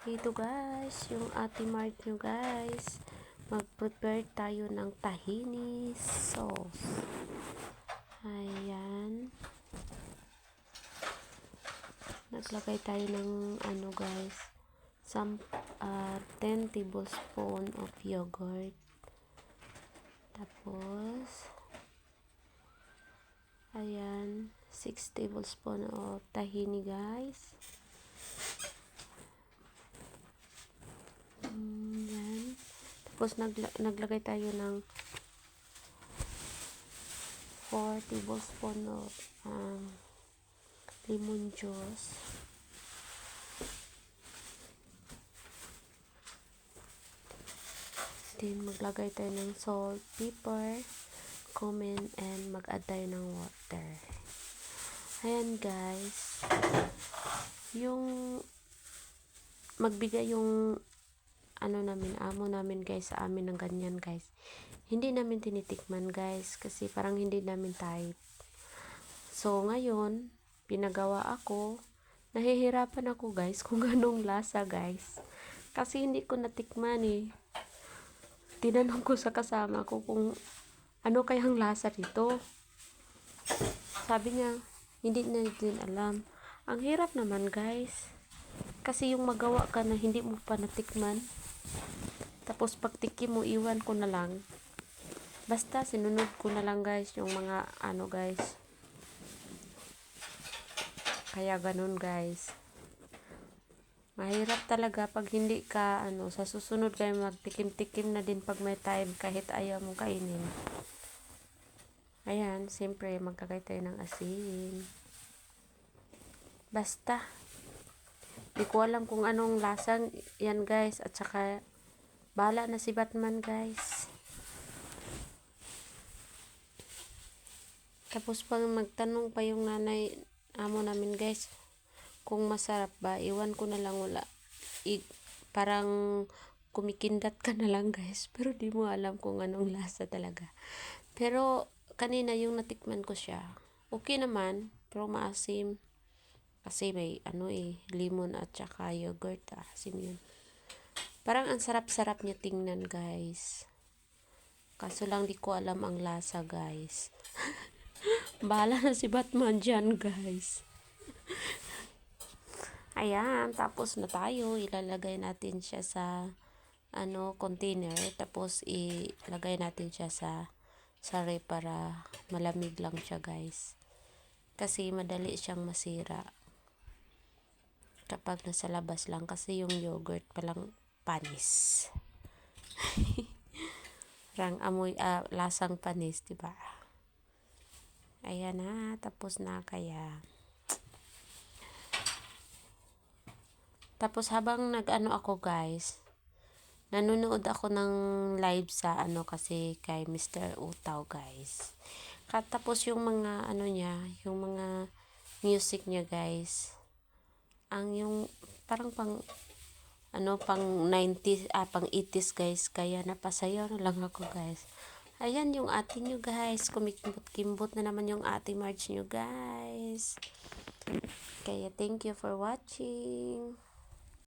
Ito guys, yung Ate Mart nyo guys. Mag-prepare tayo ng tahini sauce. Ayan. Naglagay tayo ng ano guys. 10 tablespoon of yogurt. Tapos, ayan. 6 tablespoon of tahini guys. Yan. Tapos naglagay tayo ng 4 tablespoon of lemon juice. Then maglagay tayo ng salt, pepper, cumin, and mag-add tayo ng water. Ayan guys. Yung magbigay yung amo namin guys sa amin ng ganyan guys. Hindi namin tinitikman guys kasi parang hindi namin type. So ngayon, pinagawa ako. Nahihirapan ako guys kung anong lasa guys. Kasi hindi ko natikman eh. Tinanong ko sa kasama ko kung ano kayang lasa dito. Sabi niya, hindi na din alam. Ang hirap naman guys. Kasi yung magawa ka na hindi mo pa natikman. Tapos pagtikim mo, iwan ko na lang. Basta sinunod ko na lang guys yung mga guys. Kaya ganun guys. Mahirap talaga pag hindi ka sa susunod kayo magtikim-tikim na din pag may time kahit ayaw mong kainin. Ayan, siyempre magkagay tayo ng asin. Basta. Di ko alam kung anong lasang yan guys. At saka bahala na si Batman guys. Tapos pag magtanong pa yung amo namin guys kung masarap ba, iwan ko na lang wala. Parang kumikindat ka na lang guys. Pero di mo alam kung anong lasa talaga. Pero kanina yung natikman ko siya. Okay naman. Pero maasim. Kasi may lemon at saka yogurt. Asim yun. Parang ang sarap-sarap niya tingnan guys. Kaso lang di ko alam ang lasa guys. Bahala na si Batman dyan guys. Ayan, tapos na tayo. Ilalagay natin siya sa container. Tapos ilagay natin siya sa ref para malamig lang siya guys. Kasi madali siyang masira kapag nasa labas lang. Kasi yung yogurt palang panis. Parang lasang panis, diba? Ayan na, tapos na kaya. Tapos habang ako guys, nanonood ako ng live sa kasi kay Mr. Utaw guys. Tapos yung mga niya, yung mga music niya guys. Yung parang pang 90s, pang 80s guys. Kaya napasayaw na lang ako guys. Ayan yung ate nyo guys. Kumikimbot-kimbot na naman yung ate Marge nyo guys. Kaya thank you for watching.